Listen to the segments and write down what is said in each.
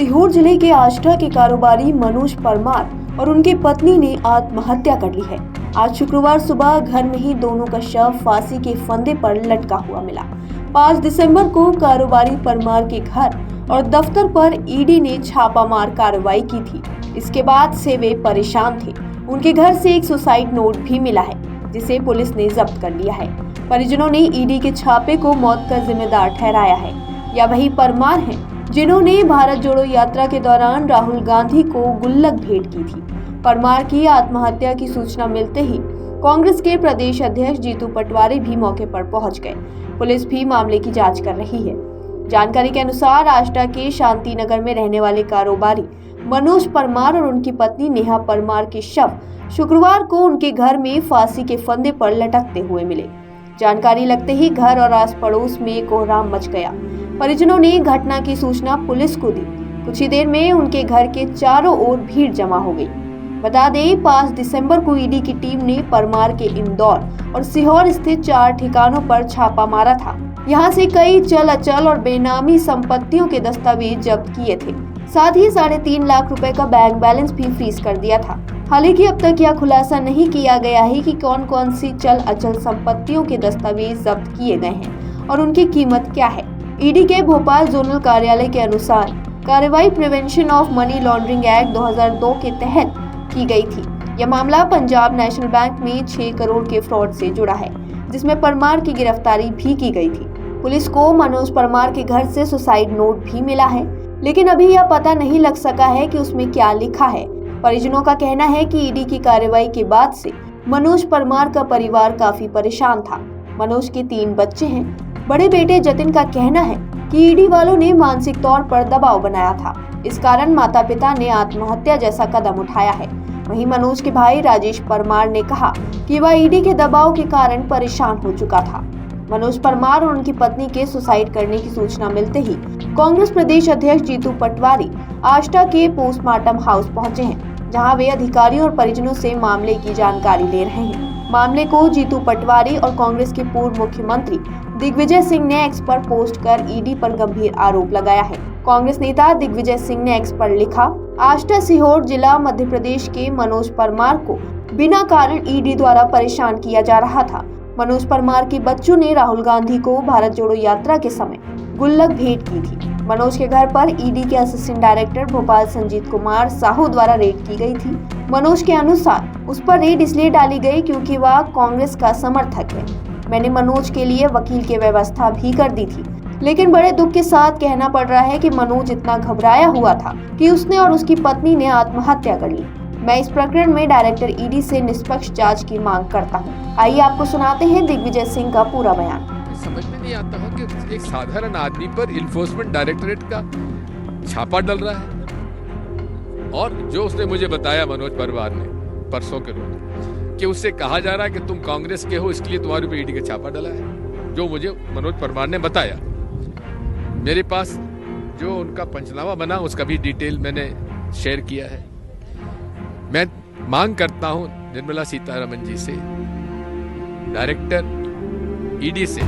सीहोर जिले के आष्टा के कारोबारी मनोज परमार और उनकी पत्नी ने आत्महत्या कर ली है। आज शुक्रवार सुबह घर में ही दोनों का शव फांसी के फंदे पर लटका हुआ मिला। 5 दिसंबर को कारोबारी परमार के घर और दफ्तर पर ईडी ने छापामार कार्रवाई की थी। इसके बाद से वे परेशान थे। उनके घर से एक सुसाइड नोट भी मिला है, जिसे पुलिस ने जब्त कर लिया है। परिजनों ने ईडी के छापे को मौत का जिम्मेदार ठहराया है। या वही परमार हैं जिन्होंने भारत जोड़ो यात्रा के दौरान राहुल गांधी को गुल्लक भेंट की थी। परमार की आत्महत्या की सूचना मिलते ही कांग्रेस के प्रदेश अध्यक्ष जीतू पटवारी भी मौके पर पहुंच गए। पुलिस भी मामले की जांच कर रही है। जानकारी के अनुसार आष्टा के शांति नगर में रहने वाले कारोबारी मनोज परमार और उनकी पत्नी नेहा परमार के शव शुक्रवार को उनके घर में फांसी के फंदे पर लटकते हुए मिले। जानकारी लगते ही घर और आस पड़ोस में कोहराम मच गया। परिजनों ने घटना की सूचना पुलिस को दी। कुछ ही देर में उनके घर के चारों ओर भीड़ जमा हो गई। बता दें, 5 दिसंबर को ईडी की टीम ने परमार के इंदौर और सीहोर स्थित 4 ठिकानों पर छापा मारा था। यहां से कई चल अचल और बेनामी संपत्तियों के दस्तावेज जब्त किए थे। साथ ही 3.5 लाख रुपए का बैंक बैलेंस भी फ्रीज कर दिया था। हालांकि अब तक यह खुलासा नहीं किया गया है कि कौन कौन सी चल अचल संपत्तियों के दस्तावेज जब्त किए गए हैं और उनकी कीमत क्या है। ईडी के भोपाल जोनल कार्यालय के अनुसार कार्रवाई prevention of money laundering act 2002 के तहत की गई थी। यह मामला पंजाब नेशनल बैंक में 6 करोड़ के फ्रॉड से जुड़ा है, जिसमें परमार की गिरफ्तारी भी की गई थी। पुलिस को मनोज परमार के घर से सुसाइड नोट भी मिला है, लेकिन अभी यह पता नहीं लग सका है कि उसमें क्या लिखा है। परिजनों का कहना है कि ईडी की कार्रवाई के बाद से मनोज परमार का परिवार काफी परेशान था। मनोज के 3 बच्चे हैं। बड़े बेटे जतिन का कहना है कि ईडी वालों ने मानसिक तौर पर दबाव बनाया था। इस कारण माता पिता ने आत्महत्या जैसा कदम उठाया है। वहीं मनोज के भाई राजेश परमार ने कहा कि वह ईडी के दबाव के कारण परेशान हो चुका था। मनोज परमार और उनकी पत्नी के सुसाइड करने की सूचना मिलते ही कांग्रेस प्रदेश अध्यक्ष जीतू पटवारी आष्टा के पोस्टमार्टम हाउस पहुंचे हैं, जहां वे अधिकारियों और परिजनों से मामले की जानकारी ले रहे हैं। मामले को जीतू पटवारी और कांग्रेस के पूर्व मुख्यमंत्री दिग्विजय सिंह ने एक्स पर पोस्ट कर ईडी पर गंभीर आरोप लगाया है। कांग्रेस नेता दिग्विजय सिंह ने एक्स पर लिखा, आष्टा सीहोर जिला मध्य प्रदेश के मनोज परमार को बिना कारण ईडी द्वारा परेशान किया जा रहा था। मनोज परमार के बच्चों ने राहुल गांधी को भारत जोड़ो यात्रा के समय गुल्लक भेंट की थी। मनोज के घर पर ईडी के असिस्टेंट डायरेक्टर भोपाल संजीत कुमार साहू द्वारा रेड की गई थी। मनोज के अनुसार उस पर रेड इसलिए डाली गई क्योंकि वह कांग्रेस का समर्थक है। मैंने मनोज के लिए वकील की व्यवस्था भी कर दी थी, लेकिन बड़े दुख के साथ कहना पड़ रहा है कि मनोज इतना घबराया हुआ था कि उसने और उसकी पत्नी ने आत्महत्या कर ली। मैं इस प्रकरण में डायरेक्टर ईडी से निष्पक्ष जांच की मांग करता हूं। आइए आपको सुनाते हैं दिग्विजय सिंह का पूरा बयान। समझ में नहीं आता है कि एक साधारण आदमी पर इन्फोर्समेंट डायरेक्टरेट का छापा डल रहा है। और जो उसने मुझे बताया मनोज परमार ने परसों के रोज कि उससे कहा जा रहा है कि तुम कांग्रेस के हो, इसलिए तुम्हारे ऊपर ईडी का छापा डला है, जो मुझे मनोज परमार ने बताया। मेरे पास जो उनका पंचनामा बना उसका भी डिटेल मैंने शेयर किया है। मैं मांग करता हूं निर्मला सीतारमण जी से, डायरेक्टर ईडी से,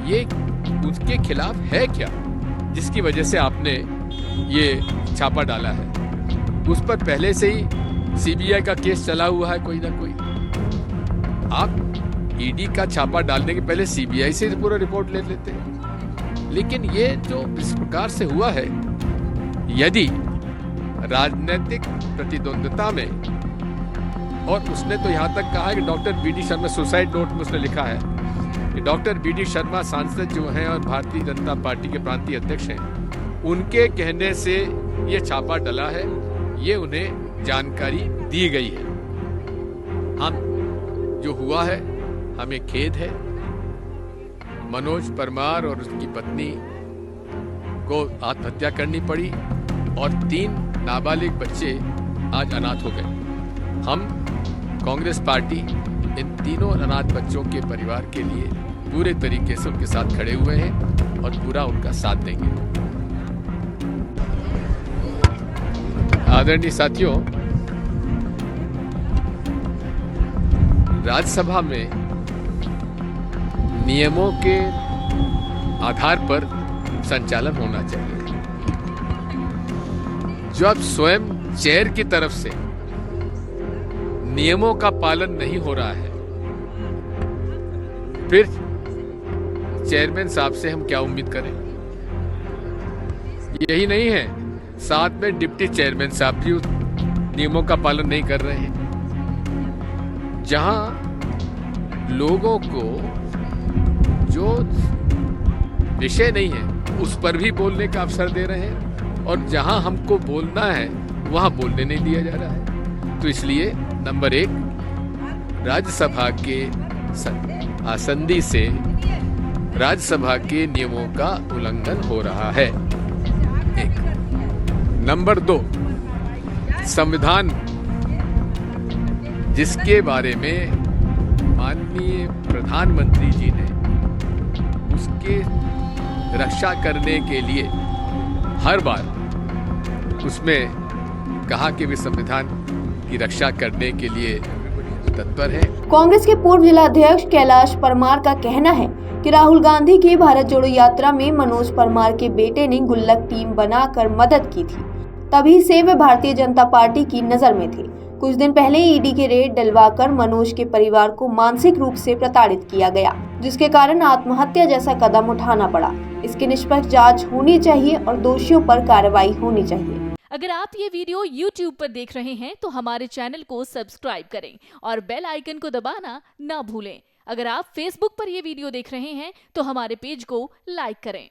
ये उसके खिलाफ है क्या जिसकी वजह से आपने ये छापा डाला है। उस पर पहले से ही सीबीआई का केस चला हुआ है कोई ना कोई। आप ईडी का छापा डालने के पहले सीबीआई से पूरा रिपोर्ट ले लेते हैं। लेकिन ये जो इस प्रकार से हुआ है, यदि राजनीतिक प्रतिद्वंद्विता में, और उसने तो यहाँ तक कहा है कि doctor BD. Sharma, suicide note में उसने लिखा है कि डॉक्टर बी.डी. शर्मा सांसद जो हैं और भारतीय जनता पार्टी के प्रांतीय अध्यक्ष हैं, उनके कहने से ये छापा डला है, ये उन्हें जानकारी दी गई है। हम जो हुआ है, हमें खेद है। मनोज परमार और उसकी पत्नी को आत्महत्या करनी पड़ी और 3 नाबालिग बच्चे आज अनाथ हो गए। हम कांग्रेस पार्टी इन तीनों अनाथ बच्चों के परिवार के लिए पूरे तरीके से उनके साथ खड़े हुए हैं और पूरा उनका साथ देंगे। आदरणीय साथियों, राज्यसभा में नियमों के आधार पर संचालन होना चाहिए। जो अब स्वयं चेयर की तरफ से नियमों का पालन नहीं हो रहा है, फिर चेयरमैन साहब से हम क्या उम्मीद करें? यही नहीं है, साथ में डिप्टी चेयरमैन साहब भी नियमों का पालन नहीं कर रहे हैं। जहां लोगों को जो विषय नहीं है उस पर भी बोलने का अवसर दे रहे हैं, और जहां हमको बोलना है वहां बोलने नहीं दिया जा रहा है। तो इसलिए नंबर 1, राज्यसभा के आसंदी से राज्यसभा के नियमों का उल्लंघन हो रहा है। 1 नंबर 2, संविधान जिसके बारे में माननीय प्रधानमंत्री जी ने उसके रक्षा करने के लिए हर बार उसमें कहा कि वे संविधान की रक्षा करने के लिए तत्पर है। कांग्रेस के पूर्व जिला अध्यक्ष कैलाश परमार का कहना है कि राहुल गांधी की भारत जोड़ो यात्रा में मनोज परमार के बेटे ने गुल्लक टीम बनाकर मदद की थी, तभी से वे भारतीय जनता पार्टी की नजर में थे। कुछ दिन पहले ईडी के रेड डलवाकर मनोज के परिवार को मानसिक रूप से प्रताड़ित किया गया, जिसके कारण आत्महत्या जैसा कदम उठाना पड़ा। इसकी निष्पक्ष जांच होनी चाहिए और दोषियों पर कार्रवाई होनी चाहिए। अगर आप ये वीडियो YouTube पर देख रहे हैं तो हमारे चैनल को सब्सक्राइब करें और बेल आइकन को दबाना ना भूलें। अगर आप Facebook पर ये वीडियो देख रहे हैं तो हमारे पेज को लाइक करें।